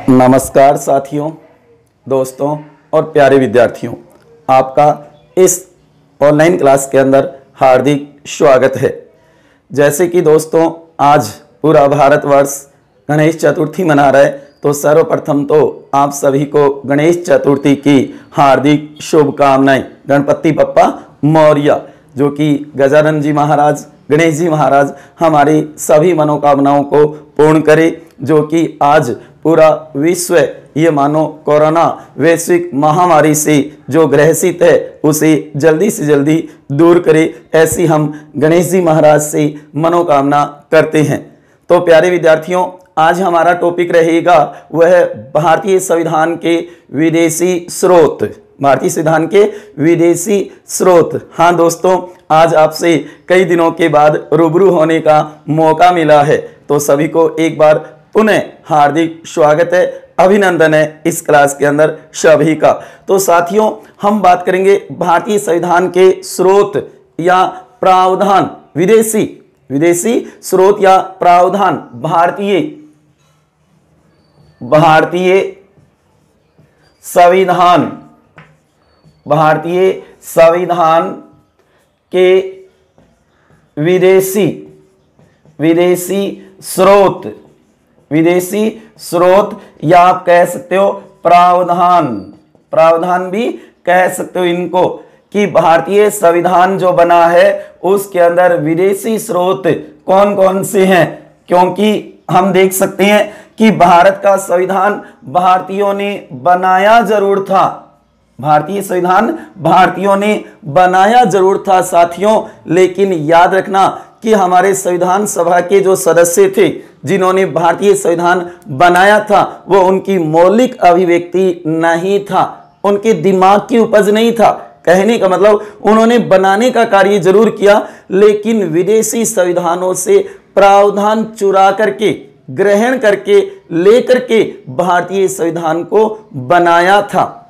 नमस्कार साथियों, दोस्तों और प्यारे विद्यार्थियों, आपका इस ऑनलाइन क्लास के अंदर हार्दिक स्वागत है। जैसे कि दोस्तों आज पूरा भारतवर्ष गणेश चतुर्थी मना रहा है, तो सर्वप्रथम तो आप सभी को गणेश चतुर्थी की हार्दिक शुभकामनाएं। गणपति बप्पा मौर्य, जो कि गजानन जी महाराज, गणेश जी महाराज हमारी सभी मनोकामनाओं को पूर्ण करे। जो कि आज पूरा विश्व ये मानो कोरोना वैश्विक महामारी से जो ग्रसित है उसे जल्दी से जल्दी दूर करे, ऐसी हम गणेश जी महाराज से मनोकामना करते हैं। तो प्यारे विद्यार्थियों, आज हमारा टॉपिक रहेगा वह भारतीय संविधान के विदेशी स्रोत। भारतीय संविधान के विदेशी स्रोत। हाँ दोस्तों, आज आपसे कई दिनों के बाद रूबरू होने का मौका मिला है, तो सभी को एक बार पुनः हार्दिक स्वागत है, अभिनंदन है इस क्लास के अंदर सभी का। तो साथियों, हम बात करेंगे भारतीय संविधान के स्रोत या प्रावधान, विदेशी स्रोत या प्रावधान भारतीय संविधान के विदेशी स्रोत या आप कह सकते हो प्रावधान भी कह सकते हो इनको, कि भारतीय संविधान जो बना है उसके अंदर विदेशी स्रोत कौन कौन से हैं। क्योंकि हम देख सकते हैं कि भारत का संविधान भारतीयों ने बनाया जरूर था, भारतीय संविधान भारतीयों ने बनाया जरूर था साथियों, लेकिन याद रखना कि हमारे संविधान सभा के जो सदस्य थे जिन्होंने भारतीय संविधान बनाया था, वो उनकी मौलिक अभिव्यक्ति नहीं था, उनके दिमाग की उपज नहीं था। कहने का मतलब उन्होंने बनाने का कार्य जरूर किया, लेकिन विदेशी संविधानों से प्रावधान चुरा करके, ग्रहण करके, लेकर के भारतीय संविधान को बनाया था।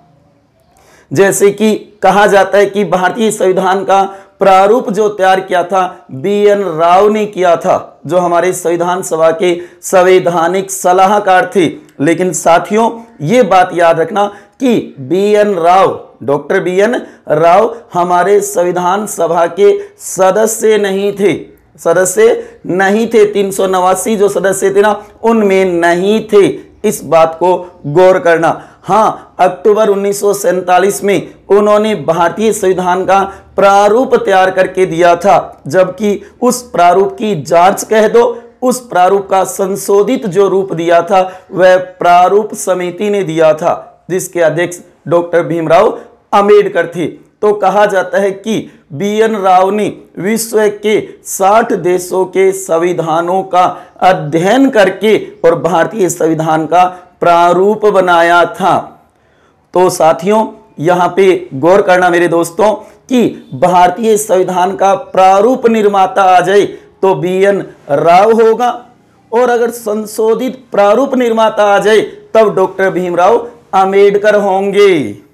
जैसे कि कहा जाता है कि भारतीय संविधान का प्रारूप जो तैयार किया था BN राव ने किया था, जो हमारे संविधान सभा के संवैधानिक सलाहकार थे। लेकिन साथियों, ये बात याद रखना कि डॉक्टर BN राव हमारे संविधान सभा के सदस्य नहीं थे। 389 जो सदस्य थे ना, उनमें नहीं थे। इस बात को गौर करना। हाँ, अक्टूबर 1947 में उन्होंने भारतीय संविधान का प्रारूप तैयार करके दिया था, जबकि उस प्रारूप की जांच कह दो, उस प्रारूप का संशोधित जो रूप दिया था वह प्रारूप समिति ने दिया था, जिसके अध्यक्ष डॉक्टर भीमराव अंबेडकर थे। तो कहा जाता है कि BN राव ने विश्व के 60 देशों के संविधानों का अध्ययन करके और भारतीय संविधान का प्रारूप बनाया था। तो साथियों, यहाँ पे गौर करना मेरे दोस्तों कि भारतीय संविधान का प्रारूप निर्माता आ जाए तो BN राव होगा, और अगर संशोधित प्रारूप निर्माता आ जाए तब डॉक्टर भीमराव अंबेडकर होंगे।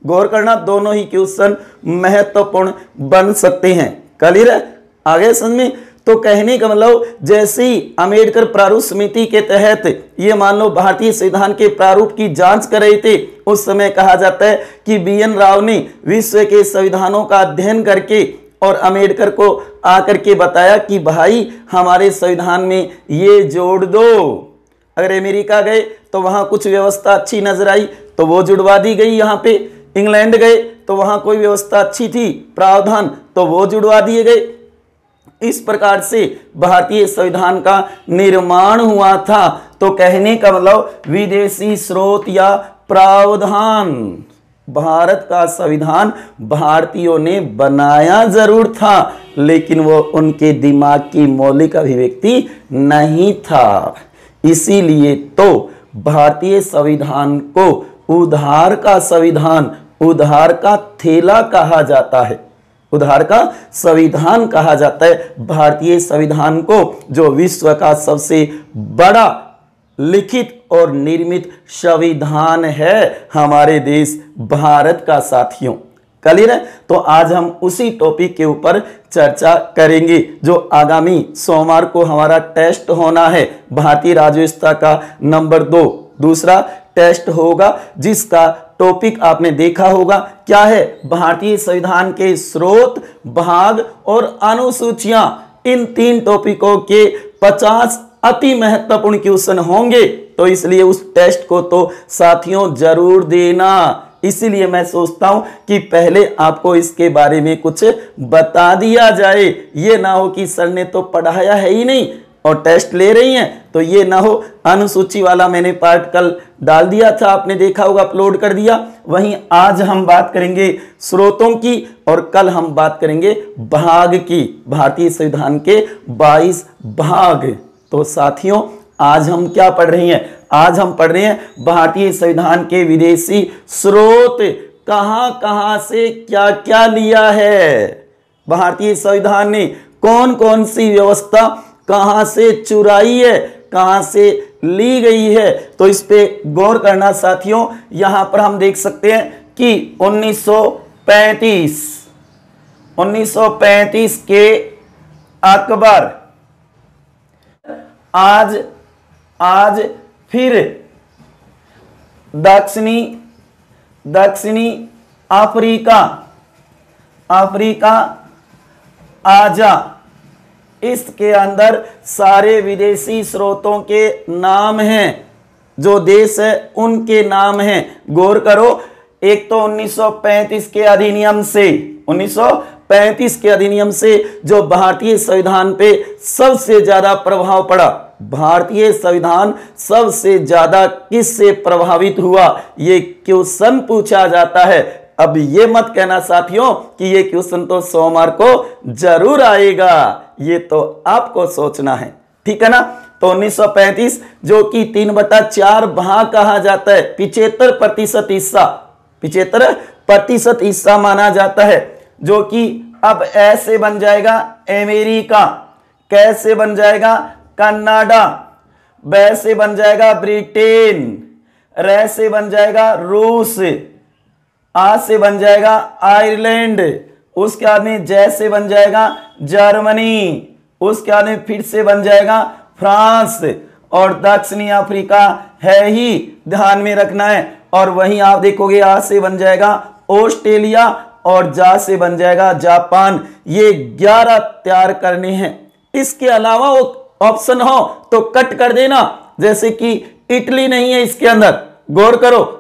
गौर करना, दोनों ही क्वेश्चन महत्वपूर्ण बन सकते हैं। क्लियर है? आगे समझ में? तो कहने का मतलब जैसे ही अंबेडकर प्रारूप समिति के तहत ये मान लो भारतीय संविधान के प्रारूप की जांच कर रहे थे, उस समय कहा जाता है कि BN राव ने विश्व के संविधानों का अध्ययन करके और अंबेडकर को आकर के बताया कि भाई हमारे संविधान में ये जोड़ दो। अगर अमेरिका गए तो वहां कुछ व्यवस्था अच्छी नजर आई तो वो जुड़वा दी गई, यहाँ पे इंग्लैंड गए तो वहां कोई व्यवस्था अच्छी थी, प्रावधान, तो वो जुड़वा दिए गए। इस प्रकार से भारतीय संविधान का निर्माण हुआ था। तो कहने का मतलब विदेशी स्रोत या प्रावधान, भारत का संविधान भारतीयों ने बनाया जरूर था, लेकिन वो उनके दिमाग की मौलिक अभिव्यक्ति नहीं था। इसीलिए तो भारतीय संविधान को उधार का संविधान, उधार का थैला कहा जाता है, उधार का संविधान कहा जाता है भारतीय संविधान को, जो विश्व का सबसे बड़ा लिखित और निर्मित संविधान है हमारे देश भारत का साथियों। क्लियर है? तो आज हम उसी टॉपिक के ऊपर चर्चा करेंगे। जो आगामी सोमवार को हमारा टेस्ट होना है भारतीय राज्य व्यवस्था का नंबर 2, दूसरा टेस्ट होगा जिसका टॉपिक आपने देखा होगा, क्या है? भारतीय संविधान के स्रोत, भाग और अनुसूचियां। इन 3 टॉपिकों के 50 अति महत्वपूर्ण क्वेश्चन होंगे, तो इसलिए उस टेस्ट को तो साथियों जरूर देना। इसीलिए मैं सोचता हूं कि पहले आपको इसके बारे में कुछ बता दिया जाए। ये ना हो कि सर ने तो पढ़ाया है ही नहीं और टेस्ट ले रही हैं, तो ये ना हो। अनुसूची वाला मैंने पार्ट कल डाल दिया था, आपने देखा होगा, अपलोड कर दिया। वहीं आज हम बात करेंगे स्रोतों की और कल हम बात करेंगे भाग की, भारतीय संविधान के 22 भाग। तो साथियों आज हम क्या पढ़ रहे हैं? आज हम पढ़ रहे हैं भारतीय संविधान के विदेशी स्रोत, कहां कहां से क्या क्या लिया है भारतीय संविधान ने, कौन कौन सी व्यवस्था कहां से चुराई है, कहां से ली गई है। तो इस पे गौर करना साथियों। यहां पर हम देख सकते हैं कि 1935 के अकबर आज फिर दक्षिणी अफ्रीका आजा। इसके अंदर सारे विदेशी स्रोतों के नाम हैं, जो देश है उनके नाम हैं। गौर करो, एक तो 1935 के अधिनियम से जो भारतीय संविधान पे सबसे ज्यादा प्रभाव पड़ा, भारतीय संविधान सबसे ज्यादा किससे प्रभावित हुआ, ये क्वेश्चन पूछा जाता है। अब ये मत कहना साथियों कि ये क्वेश्चन तो सोमवार को जरूर आएगा, ये तो आपको सोचना है, ठीक है ना। तो 1935 जो कि 3/4 भाग कहा जाता है, 75% हिस्सा माना जाता है, जो कि अब ऐसे बन जाएगा अमेरिका, कैसे बन जाएगा कनाडा, वैसे बन जाएगा ब्रिटेन, रे से बन जाएगा रूस, आ से बन जाएगा आयरलैंड, उसके बाद में जैसे बन जाएगा जर्मनी, उसके बाद में फिर से बन जाएगा फ्रांस, और दक्षिणी अफ्रीका है ही, ध्यान में रखना है। और वहीं आप देखोगे आ से बन जाएगा ऑस्ट्रेलिया और जा से बन जाएगा जापान। ये 11 तैयार करने हैं। इसके अलावा वो ऑप्शन हो तो कट कर देना, जैसे कि इटली नहीं है इसके अंदर, गौर करो।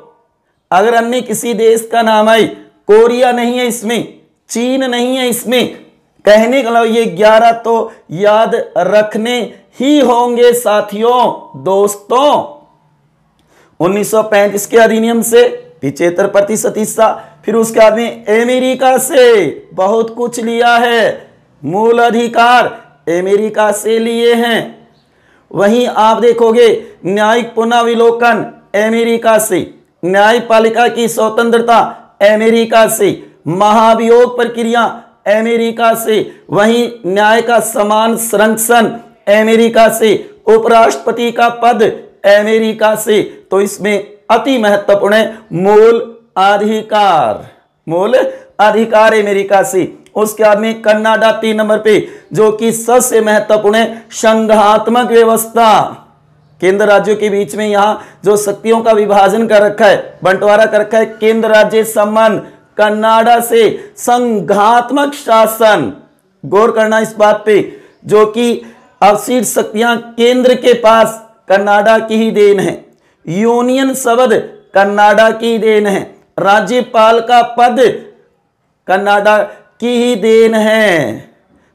अगर अन्य किसी देश का नाम आई, कोरिया नहीं है इसमें, चीन नहीं है इसमें, कहने का मतलब ये 11 तो याद रखने ही होंगे साथियों दोस्तों। 1935 के अधिनियम से 75% हिस्सा, फिर उसके बाद में अमेरिका से बहुत कुछ लिया है, मूल अधिकार अमेरिका से लिए हैं। वहीं आप देखोगे न्यायिक पुनर्विलोकन अमेरिका से, न्यायपालिका की स्वतंत्रता अमेरिका से, महाभियोग प्रक्रिया अमेरिका से, वहीं न्याय का समान संरक्षण अमेरिका से, उपराष्ट्रपति का पद अमेरिका से। तो इसमें अति महत्वपूर्ण है मूल अधिकार अमेरिका से। उसके बाद में कनाडा 3 नंबर पे, जो कि सबसे महत्वपूर्ण है संघात्मक व्यवस्था, केंद्र राज्यों के बीच में यहां जो शक्तियों का विभाजन कर रखा है, बंटवारा कर रखा है, केंद्र राज्य संबंध, कनाडा से संघात्मक शासन। गौर करना इस बात पे, जो कि अवशिष्ट शक्तियां केंद्र के पास कनाडा की ही देन है, यूनियन शब्द कनाडा की देन है, राज्यपाल का पद कनाडा की ही देन है।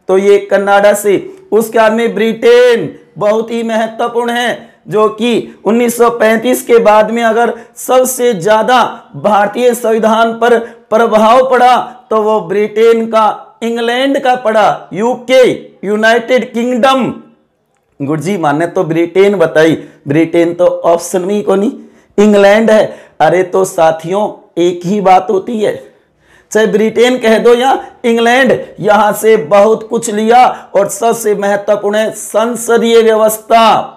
तो ये कनाडा से। उसके बाद में ब्रिटेन बहुत ही महत्वपूर्ण है, जो कि 1935 के बाद में अगर सबसे ज्यादा भारतीय संविधान पर प्रभाव पड़ा तो वो ब्रिटेन का, इंग्लैंड का पड़ा, यूके यूनाइटेड किंगडम। गुरुजी माने तो ब्रिटेन बताई, ब्रिटेन तो ऑप्शन में को नहीं, इंग्लैंड है। अरे तो साथियों एक ही बात होती है, चाहे ब्रिटेन कह दो या इंग्लैंड, यहां से बहुत कुछ लिया। और सबसे महत्वपूर्ण है संसदीय व्यवस्था,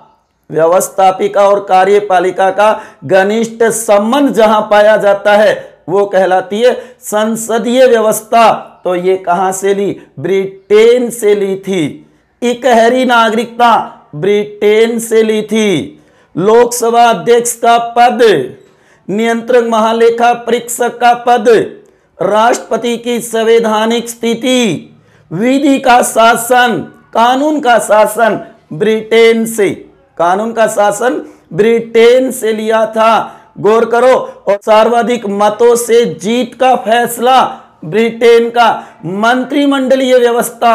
व्यवस्थापिका और कार्यपालिका का घनिष्ठ संबंध जहां पाया जाता है वो कहलाती है संसदीय व्यवस्था। तो ये कहां से ली? ब्रिटेन से ली थी। इकहरी नागरिकता ब्रिटेन से ली थी। लोकसभा अध्यक्ष का पद, नियंत्रक महालेखा परीक्षक का पद, राष्ट्रपति की संवैधानिक स्थिति, विधि का शासन, कानून का शासन ब्रिटेन से, कानून का शासन ब्रिटेन से लिया था। गौर करो। और सर्वाधिक मतों से जीत का फैसला ब्रिटेन का। मंत्रिमंडलीय व्यवस्था,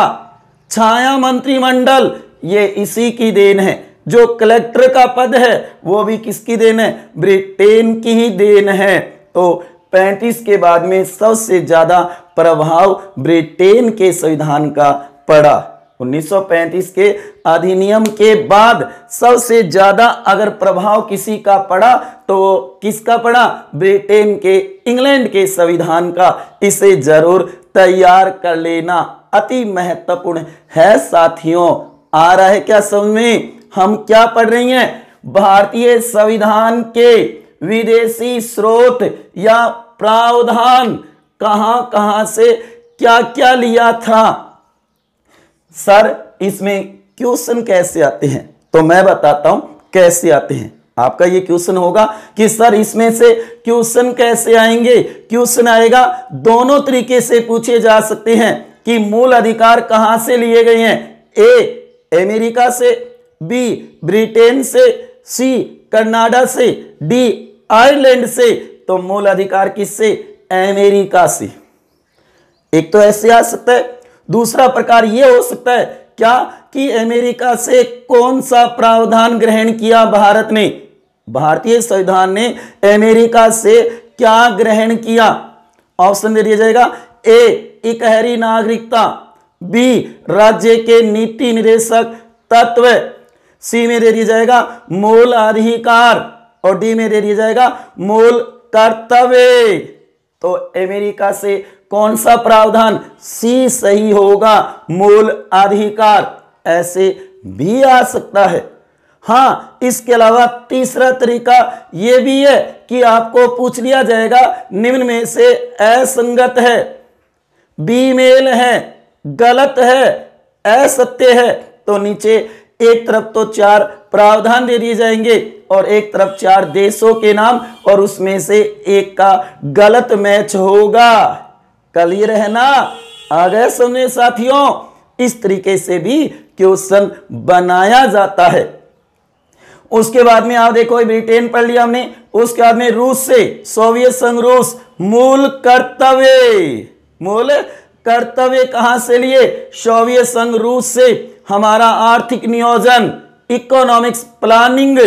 छाया मंत्रिमंडल, ये इसी की देन है। जो कलेक्टर का पद है वो भी किसकी देन है? ब्रिटेन की ही देन है। तो 35 के बाद में सबसे ज्यादा प्रभाव ब्रिटेन के संविधान का पड़ा। 1935 के अधिनियम के बाद सबसे ज्यादा अगर प्रभाव किसी का पड़ा तो किसका पड़ा? ब्रिटेन के, इंग्लैंड के संविधान का। इसे जरूर तैयार कर लेना, अति महत्वपूर्ण है साथियों। आ रहा है क्या समझ में? हम क्या पढ़ रही हैं? भारतीय संविधान के विदेशी स्रोत या प्रावधान कहां कहां से क्या क्या लिया था। सर इसमें क्वेश्चन कैसे आते हैं? तो मैं बताता हूं कैसे आते हैं। आपका ये क्वेश्चन होगा कि सर इसमें से क्वेश्चन कैसे आएंगे? क्वेश्चन आएगा, दोनों तरीके से पूछे जा सकते हैं कि मूल अधिकार कहां से लिए गए हैं। ए अमेरिका से, बी ब्रिटेन से, सी कनाडा से, डी आयरलैंड से। तो मूल अधिकार किससे? अमेरिका से। एक तो ऐसे आ सकता है। दूसरा प्रकार यह हो सकता है क्या कि अमेरिका से कौन सा प्रावधान ग्रहण किया भारत ने? भारतीय संविधान ने अमेरिका से क्या ग्रहण किया? ऑप्शन दे दिया जाएगा। ए इकहरी नागरिकता, बी राज्य के नीति निर्देशक तत्व, सी में दे दिया जाएगा मूल अधिकार और डी में दे दिया जाएगा मूल कर्तव्य। तो अमेरिका से कौन सा प्रावधान? सी सही होगा, मूल अधिकार। ऐसे भी आ सकता है। हां, इसके अलावा तीसरा तरीका यह भी है कि आपको पूछ लिया जाएगा निम्न में से असंगत है, बेमेल है, गलत है, असत्य है। तो नीचे एक तरफ तो 4 प्रावधान दे दिए जाएंगे और एक तरफ 4 देशों के नाम, और उसमें से एक का गलत मैच होगा। क्लियर है ना? आ गए समझे साथियों? इस तरीके से भी क्वेश्चन बनाया जाता है। उसके बाद में आप देखो, ब्रिटेन पढ़ लिया हमने। उसके बाद में रूस से, सोवियत संघ रूस, मूल कर्तव्य। मूल कर्तव्य कहां से लिए? सोवियत संघ रूस से। हमारा आर्थिक नियोजन, इकोनॉमिक्स प्लानिंग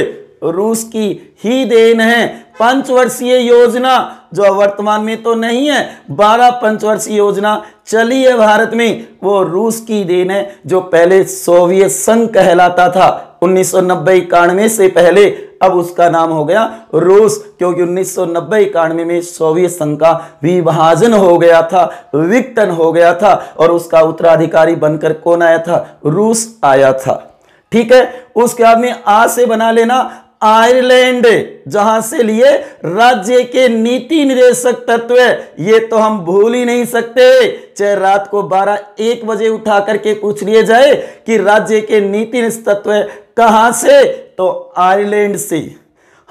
रूस की ही देन है। पंचवर्षीय योजना जो वर्तमान में तो नहीं है, 12 पंचवर्षीय योजना चली है भारत में, वो रूस की देन है, जो पहले सोवियत संघ कहलाता था। 1990-91 से पहले अब उसका नाम हो गया रूस, क्योंकि 1990-91 में सोवियत संघ का विभाजन हो गया था, विघटन हो गया था, और उसका उत्तराधिकारी बनकर कौन आया था? रूस आया था। ठीक है। उसके बाद में आ से बना लेना आयरलैंड, जहां से लिए राज्य के नीति निर्देशक तत्व। ये तो हम भूल ही नहीं सकते, चाहे रात को 12-1 बजे उठा करके पूछ लिए जाए कि राज्य के नीति निर्देशक तत्व कहां से, तो आयरलैंड से।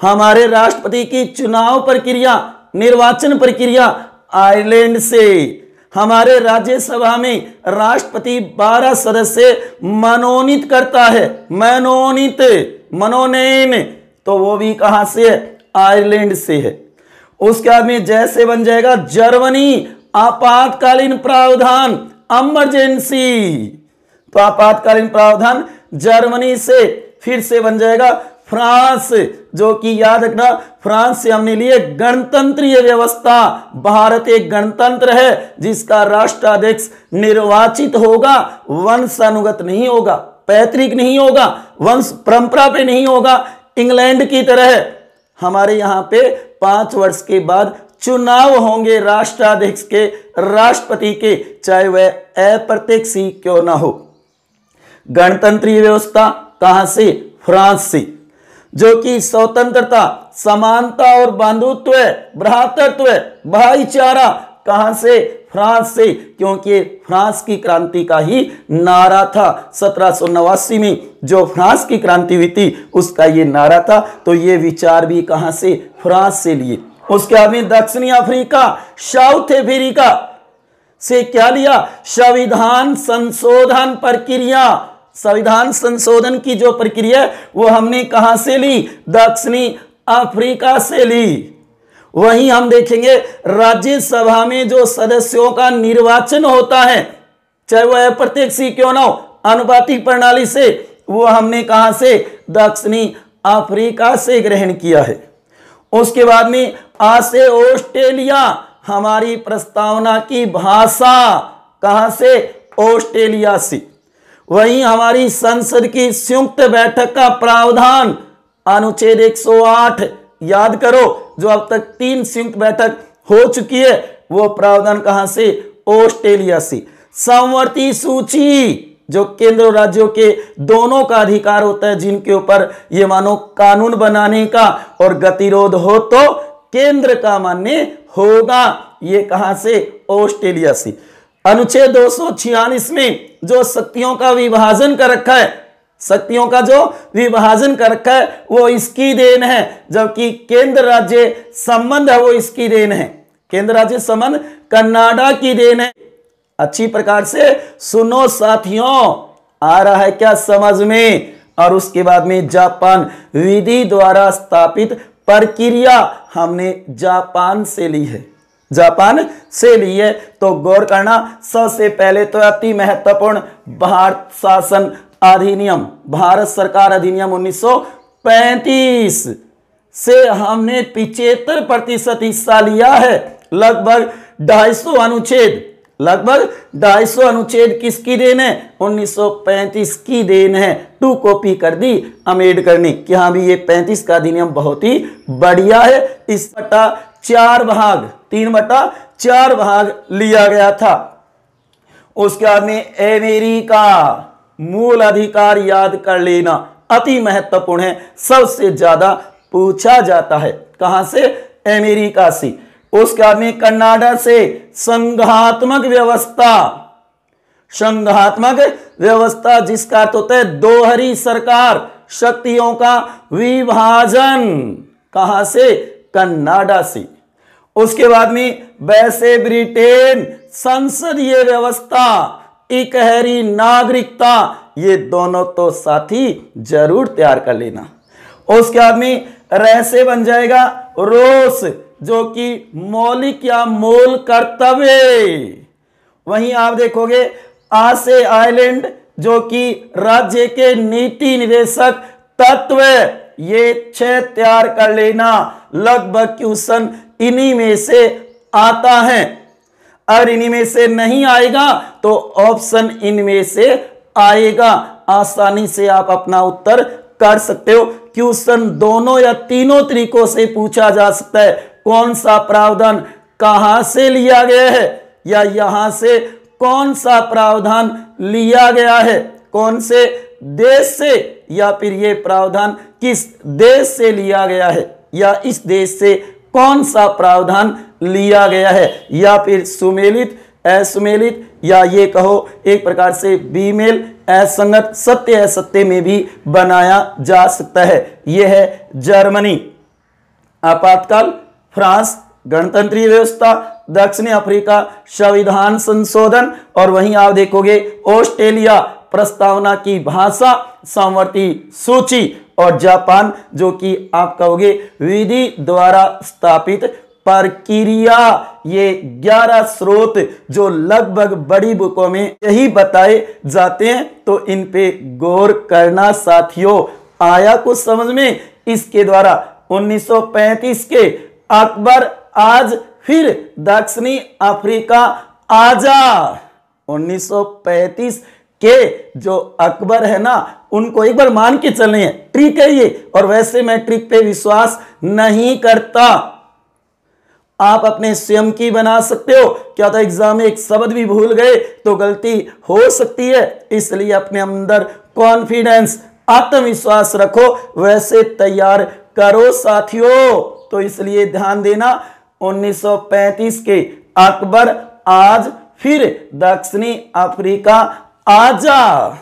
हमारे राष्ट्रपति की चुनाव प्रक्रिया, निर्वाचन प्रक्रिया आयरलैंड से। हमारे राज्यसभा में राष्ट्रपति 12 सदस्य मनोनीत करता है, मनोनयन, तो वो भी कहां से है? आयरलैंड से है। उसके बाद में जैसे बन जाएगा जर्मनी, आपातकालीन प्रावधान, इमरजेंसी। तो आपातकालीन प्रावधान जर्मनी से। फिर से बन जाएगा फ्रांस, जो कि याद रखना फ्रांस से हमने लिए गणतंत्रीय व्यवस्था। भारत एक गणतंत्र है जिसका राष्ट्राध्यक्ष निर्वाचित होगा, वंशानुगत नहीं होगा, पैतृक नहीं होगा, वंश परंपरा पे नहीं होगा। इंग्लैंड की तरह हमारे यहां पे 5 वर्ष के बाद चुनाव होंगे राष्ट्राध्यक्ष के, राष्ट्रपति के, चाहे वह अप्रत्यक्ष ही क्यों ना हो। गणतंत्रीय व्यवस्था कहां से? फ्रांस से। जो कि स्वतंत्रता, समानता और बंधुत्व, भ्रातृत्व, भाईचारा कहां से? फ्रांस से, क्योंकि फ्रांस की क्रांति का ही नारा था। 1789 में जो फ्रांस की क्रांति हुई थी उसका ये नारा था। तो ये विचार भी कहां से? फ्रांस से लिए। उसके बाद में दक्षिणी अफ्रीका, साउथ अफ्रीका से क्या लिया? संविधान संशोधन प्रक्रिया। संविधान संशोधन की जो प्रक्रिया है वो हमने कहां से ली? दक्षिणी अफ्रीका से ली। वहीं हम देखेंगे राज्यसभा में जो सदस्यों का निर्वाचन होता है, चाहे वह अप्रत्यक्ष ही क्यों ना हो, अनुपातिक प्रणाली से, वो हमने कहां से? दक्षिणी अफ्रीका से ग्रहण किया है। उसके बाद में आ से ऑस्ट्रेलिया, हमारी प्रस्तावना की भाषा कहां से? ऑस्ट्रेलिया से। वहीं हमारी संसद की संयुक्त बैठक का प्रावधान अनुच्छेद 108, याद करो, जो अब तक 3 संयुक्त बैठक हो चुकी है, वो प्रावधान कहां से? ऑस्ट्रेलिया से। समवर्ती सूची, जो केंद्र और राज्यों के दोनों का अधिकार होता है, जिनके ऊपर ये मानो कानून बनाने का और गतिरोध हो तो केंद्र का मान्य होगा, ये कहां से? ऑस्ट्रेलिया से। अनुच्छेद 246 में जो शक्तियों का विभाजन कर रखा है, शक्तियों का जो विभाजन कर रखा है वो इसकी देन है, जबकि केंद्र राज्य संबंध है वो इसकी देन है। केंद्र राज्य संबंध कनाडा की देन है। अच्छी प्रकार से सुनो साथियों, आ रहा है क्या समझ में? और उसके बाद में जापान, विधि द्वारा स्थापित प्रक्रिया हमने जापान से ली है, जापान से ली है। तो गौर करना, सबसे पहले तो अति महत्वपूर्ण भारत शासन अधिनियम, भारत सरकार अधिनियम 1935 से हमने 75% हिस्सा लिया है। लगभग 250 अनुच्छेद, लगभग 250 अनुच्छेद किसकी देन है? 1935 की देन है। 2 कॉपी कर दी अम्बेडकर ने कि हाँ भी ये 35 का अधिनियम बहुत ही बढ़िया है। इस बटा 4 भाग, 3/4 भाग लिया गया था। उसके बाद में अमेरिका, मूल अधिकार याद कर लेना, अति महत्वपूर्ण है, सबसे ज्यादा पूछा जाता है। कहां से? अमेरिका से। उसके बाद में कनाडा से संघात्मक व्यवस्था, संघात्मक व्यवस्था जिसका अर्थ होता है दोहरी सरकार, शक्तियों का विभाजन, कहां से? कनाडा से। उसके बाद में वैसे ब्रिटेन, संसदीय व्यवस्था, इकहरी नागरिकता, ये दोनों तो साथी जरूर तैयार कर लेना। उसके बाद में रैसे बन जाएगा रोस, जो कि मौलिक या मूल कर्तव्य। वहीं आप देखोगे आ से आइलैंड, जो कि राज्य के नीति निदेशक तत्व, ये 6 तैयार कर लेना। लगभग क्वेश्चन इन्हीं में से आता है। अगर इन्हीं में से नहीं आएगा तो ऑप्शन इनमें से आएगा। आसानी से आप अपना उत्तर कर सकते हो। क्वेश्चन दोनों या तीनों तरीकों से पूछा जा सकता है। कौन सा प्रावधान कहां से लिया गया है, या यहां से कौन सा प्रावधान लिया गया है, कौन से देश से, या फिर ये प्रावधान किस देश से लिया गया है, या इस देश से कौन सा प्रावधान लिया गया है, या फिर सुमेलित, असुमेलित, या ये कहो एक प्रकार से बीमेल, असंगत, सत्य असत्य में भी बनाया जा सकता है। यह है जर्मनी। आपातकाल फ्रांस, गणतंत्रीय व्यवस्था, दक्षिणी अफ्रीका संविधान संशोधन, और वहीं आप देखोगे ऑस्ट्रेलिया प्रस्तावना की भाषा, समवर्ती सूची, और जापान जो कि आप कहोगे विधि द्वारा स्थापित प्रक्रिया। ये 11 स्रोत जो लगभग बड़ी बुकों में यही बताए जाते हैं, तो इन पे गौर करना साथियों। आया कुछ समझ में? इसके द्वारा 1935 के अकबर आज फिर दक्षिणी अफ्रीका आजाद। 1935 के जो अकबर है ना, उनको एक बार मान के चलने हैं, ट्रिक है ये। और वैसे मैं ट्रिक पे विश्वास नहीं करता, आप अपने स्वयं की बना सकते हो। क्या तो एग्जाम में एक शब्द भी भूल गए तो गलती हो सकती है, इसलिए अपने अंदर कॉन्फिडेंस, आत्मविश्वास रखो, वैसे तैयार करो साथियों। तो इसलिए ध्यान देना, 1935 के अकबर आज फिर दक्षिणी अफ्रीका आजा।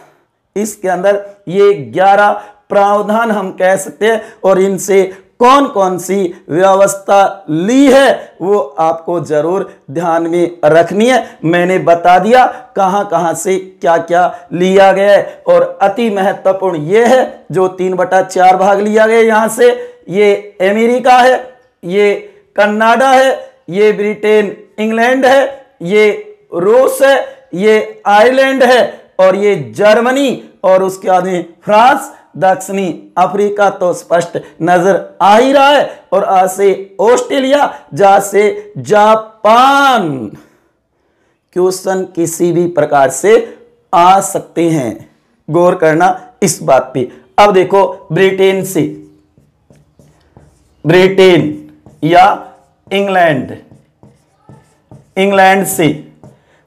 इसके अंदर ये 11 प्रावधान हम कह सकते हैं और इनसे कौन कौन सी व्यवस्था ली है वो आपको जरूर ध्यान में रखनी है। मैंने बता दिया कहां कहां से क्या क्या लिया गया है और अति महत्वपूर्ण ये है जो 3/4 भाग लिया गया यहां से, ये अमेरिका है, ये कनाडा है, ये ब्रिटेन इंग्लैंड है, ये रूस है, ये आयरलैंड है और ये जर्मनी और उसके बाद में फ्रांस। दक्षिणी अफ्रीका तो स्पष्ट नजर आ ही रहा है और आज से ऑस्ट्रेलिया, जा से जापान। क्वेश्चन किसी भी प्रकार से आ सकते हैं, गौर करना इस बात पे। अब देखो ब्रिटेन से, ब्रिटेन या इंग्लैंड, इंग्लैंड से,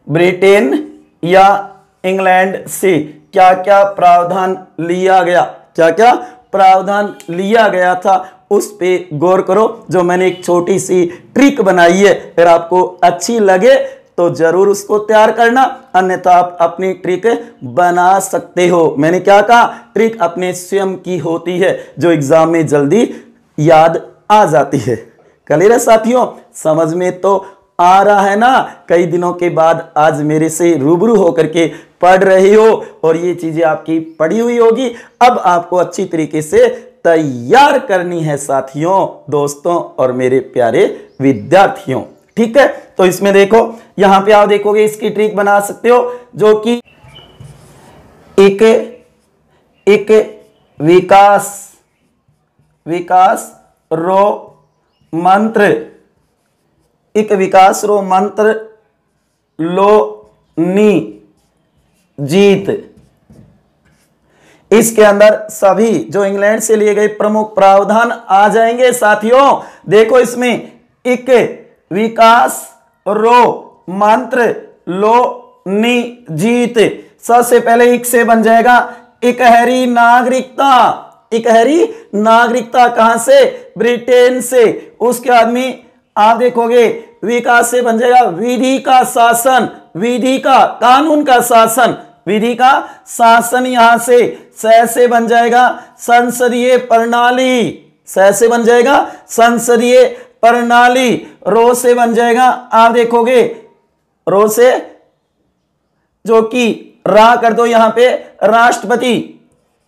ब्रिटेन या इंग्लैंड से क्या क्या प्रावधान लिया गया, क्या क्या प्रावधान लिया गया था उस पे गौर करो। जो मैंने एक छोटी सी ट्रिक बनाई है, अगर आपको अच्छी लगे तो जरूर उसको तैयार करना, अन्यथा आप अपनी ट्रिक बना सकते हो। मैंने क्या कहा, ट्रिक अपने स्वयं की होती है जो एग्जाम में जल्दी याद आ जाती है। क्लियर है साथियों, समझ में तो आ रहा है ना। कई दिनों के बाद आज मेरे से रूबरू होकर के पढ़ रही हो और ये चीजें आपकी पढ़ी हुई होगी। अब आपको अच्छी तरीके से तैयार करनी है साथियों, दोस्तों और मेरे प्यारे विद्यार्थियों। ठीक है, तो इसमें देखो, यहां पे आप देखोगे इसकी ट्रिक बना सकते हो जो कि एक विकास रो मंत्र, एक विकास रो मंत्र लो नी जीत। इसके अंदर सभी जो इंग्लैंड से लिए गए प्रमुख प्रावधान आ जाएंगे साथियों। देखो इसमें एक विकास रो मंत्र लो नी जीत, सबसे पहले एक से बन जाएगा इकहरी नागरिकता। इकहरी नागरिकता कहां से, ब्रिटेन से। उसके आदमी आप देखोगे विकास से बन जाएगा विधि का शासन, विधि का, कानून का शासन, विधि का शासन। यहां से बन जाएगा संसदीय प्रणाली, से बन जाएगा संसदीय प्रणाली। रो से बन जाएगा, आप देखोगे रो से जो कि रा कर दो यहां पे, राष्ट्रपति,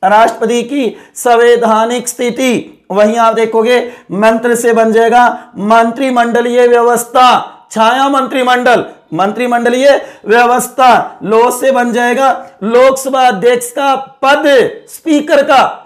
राष्ट्रपति की संवैधानिक स्थिति। वहीं आप देखोगे मंत्र से बन जाएगा मंत्रिमंडलीय व्यवस्था, छाया मंत्रिमंडल, मंत्रिमंडलीय व्यवस्था। लो से बन जाएगा लोकसभा अध्यक्ष का पद, स्पीकर का,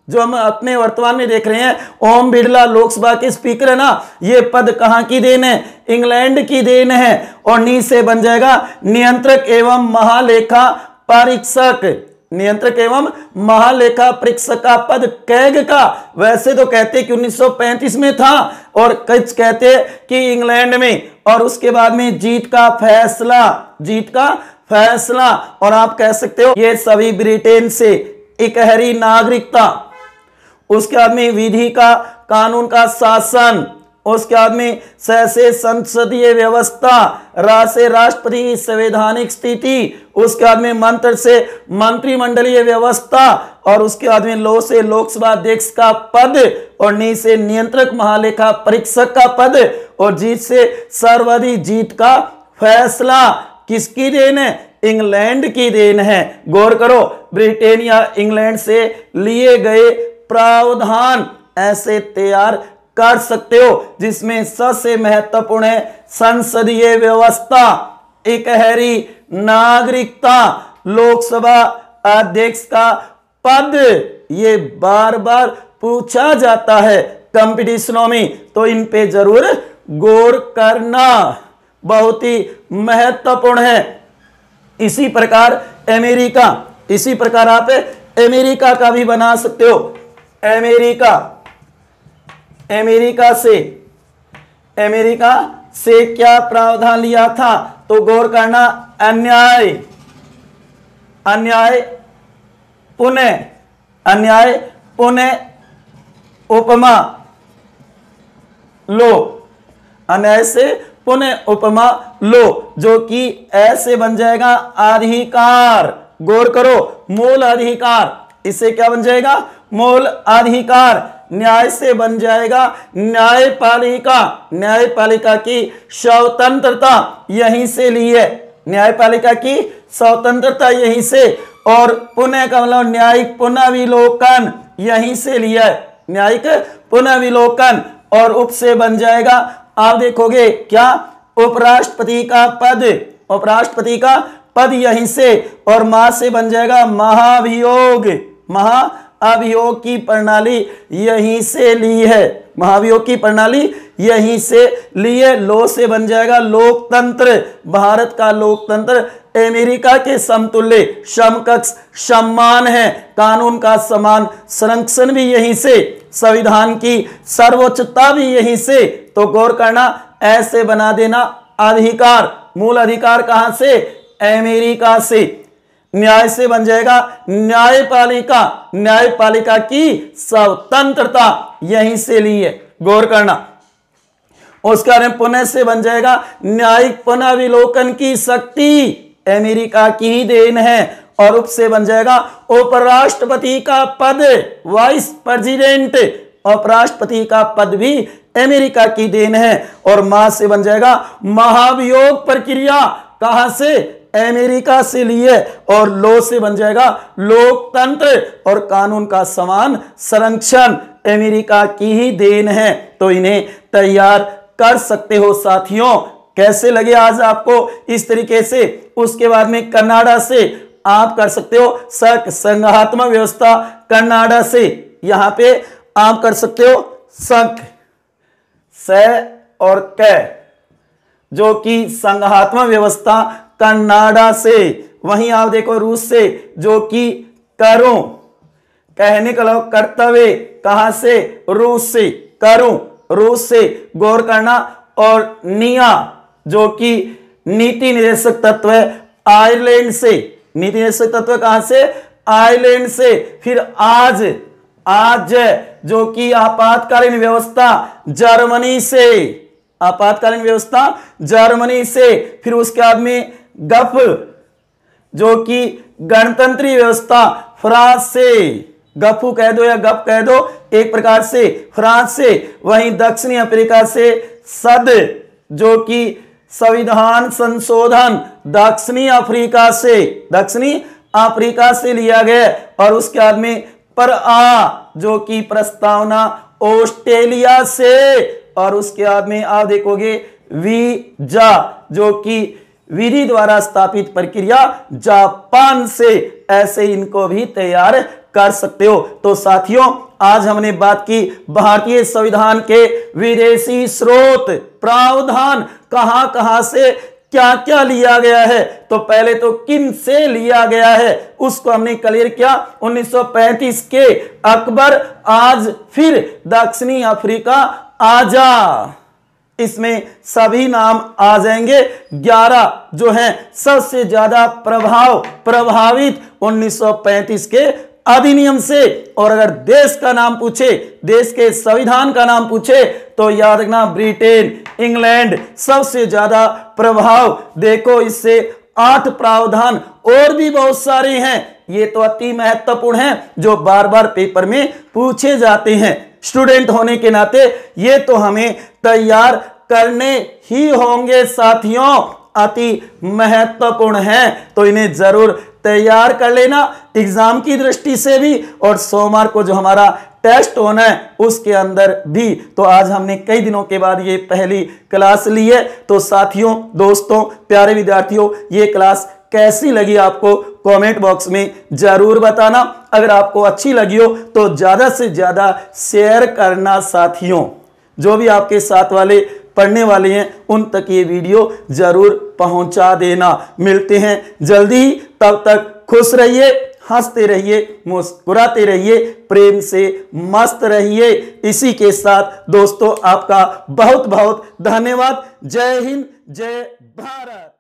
जो हम अपने वर्तमान में देख रहे हैं ओम बिरला लोकसभा के स्पीकर है ना, ये पद कहां की देन है, इंग्लैंड की देन है। और नी से बन जाएगा नियंत्रक एवं महालेखा परीक्षक, नियंत्रक एवं महालेखा परीक्षक का पद कैग का। वैसे तो कहते कि 1935 में था और कुछ कहते कि इंग्लैंड में, और उसके बाद में जीत का फैसला, जीत का फैसला। और आप कह सकते हो ये सभी ब्रिटेन से। इकहरी नागरिकता, उसके बाद में विधि का, कानून का शासन, उसके बाद में से संसदीय व्यवस्था, रा से राष्ट्रपति की संवैधानिक स्थिति, उसके बाद में मंत्र से मंत्रिमंडलीय व्यवस्था, और उसके बाद में लो से लोकसभा अध्यक्ष का पद, और नी से नियंत्रक महालेखा परीक्षक का पद, और जीत से सर्वाधिक जीत का फैसला। किसकी देन है, इंग्लैंड की देन है। गौर करो, ब्रिटेन या इंग्लैंड से लिए गए प्रावधान ऐसे तैयार कर सकते हो, जिसमें सबसे महत्वपूर्ण है संसदीय व्यवस्था, इकहरी नागरिकता, लोकसभा अध्यक्ष का पद। ये बार बार पूछा जाता है कंपटीशनों में, तो इन पे जरूर गौर करना, बहुत ही महत्वपूर्ण है। इसी प्रकार अमेरिका, इसी प्रकार आप अमेरिका का भी बना सकते हो। अमेरिका, अमेरिका से क्या प्रावधान लिया था, तो गौर करना, अन्याय, अन्याय पुनः, अन्याय पुनः उपमा लो, अन्याय से पुनः उपमा लो, जो कि ऐसे बन जाएगा अधिकार। गौर करो, मूल अधिकार, इसे क्या बन जाएगा? मूल अधिकार। न्याय से बन जाएगा न्यायपालिका। न्यायपालिका की स्वतंत्रता यहीं से ली है, न्यायपालिका की स्वतंत्रता यहीं से। और पुनः का मतलब न्यायिक पुनर्विलोकन यहीं से लिया है, न्यायिक पुनर्विलोकन। और उप से बन जाएगा, आप देखोगे क्या? उपराष्ट्रपति का पद, उपराष्ट्रपति का पद यहीं से। और मा से बन जाएगा महाभियोग, महाअभियोग की प्रणाली यहीं से ली है, महाभियोग की प्रणाली यहीं से ली है। लो से बन जाएगा लोकतंत्र, भारत का लोकतंत्र अमेरिका के समतुल्य समकक्ष सम्मान है, कानून का समान संरक्षण भी यहीं से, संविधान की सर्वोच्चता भी यहीं से। तो गौर करना, ऐसे बना देना अधिकार। मूल अधिकार कहां से? अमेरिका से। न्याय से बन जाएगा न्यायपालिका, न्यायपालिका की स्वतंत्रता यहीं से ली है। गौर करना। उसके बाद पुनः से बन जाएगा न्यायिक पुनर्विलोकन की शक्ति अमेरिका की ही देन है। और उप से बन जाएगा उपराष्ट्रपति का पद, वाइस प्रेसिडेंट, उपराष्ट्रपति का पद भी अमेरिका की देन है। और मा से बन जाएगा महाभियोग प्रक्रिया, कहां से? अमेरिका से लिए। और लो से बन जाएगा लोकतंत्र और कानून का समान संरक्षण अमेरिका की ही देन है। तो इन्हें तैयार कर सकते हो साथियों। कैसे लगे आज आपको इस तरीके से? उसके बाद में कनाडा से आप कर सकते हो संघात्मक व्यवस्था, कनाडा से यहां पे आप कर सकते हो संघ, स और क, जो कि संघात्मक व्यवस्था कनाडा से। वहीं आप देखो रूस से, जो कि करूं, कहने का मतलब कर्तव्य, कहां से? रूस से, करूं, रूस से। गौर करना। और निया, जो कि नीति निर्देशक तत्व है, आयरलैंड से। नीति निर्देशक तत्व कहां से? आयरलैंड से। फिर आज, आज जो कि आपातकालीन व्यवस्था, जर्मनी से, आपातकालीन व्यवस्था जर्मनी से। फिर उसके बाद में गफ, जो कि गणतंत्री व्यवस्था, फ्रांस से। गफू कह दो या गप कह दो, एक प्रकार से फ्रांस से। वहीं दक्षिणी अफ्रीका से सद, जो कि संविधान संशोधन, दक्षिणी अफ्रीका से, दक्षिणी अफ्रीका से लिया गया। और उसके बाद में पर आ, जो कि प्रस्तावना, ऑस्ट्रेलिया से। और उसके बाद में आप देखोगे वीजा, जो कि विधि द्वारा स्थापित प्रक्रिया, जापान से। ऐसे इनको भी तैयार कर सकते हो। तो साथियों, आज हमने बात की भारतीय संविधान के विदेशी स्रोत, प्रावधान, कहां कहां से क्या क्या लिया गया है। तो पहले तो किन से लिया गया है उसको हमने क्लियर किया। 1935 के अकबर, आज फिर दक्षिणी अफ्रीका, आजा, इसमें सभी नाम आ जाएंगे। 11 जो हैं सबसे ज्यादा प्रभावित 1935 के अधिनियम से। और अगर देश का नाम पूछे, देश के संविधान का नाम पूछे, तो याद रखना ब्रिटेन, इंग्लैंड सबसे ज्यादा प्रभाव। देखो इससे 8 प्रावधान और भी बहुत सारे हैं, ये तो अति महत्वपूर्ण हैं, जो बार बार पेपर में पूछे जाते हैं। स्टूडेंट होने के नाते ये तो हमें तैयार करने ही होंगे साथियों, अति महत्वपूर्ण है। तो इन्हें जरूर तैयार कर लेना एग्जाम की दृष्टि से भी, और सोमवार को जो हमारा टेस्ट होना है उसके अंदर भी। तो आज हमने कई दिनों के बाद ये पहली क्लास ली है। तो साथियों, दोस्तों, प्यारे विद्यार्थियों, ये क्लास कैसी लगी आपको कमेंट बॉक्स में जरूर बताना। अगर आपको अच्छी लगी हो तो ज्यादा से ज्यादा शेयर करना साथियों। जो भी आपके साथ वाले पढ़ने वाले हैं उन तक ये वीडियो जरूर पहुंचा देना। मिलते हैं जल्दी ही, तब तक खुश रहिए, हंसते रहिए, मुस्कुराते रहिए, प्रेम से मस्त रहिए। इसी के साथ दोस्तों आपका बहुत बहुत धन्यवाद। जय हिंद, जय भारत।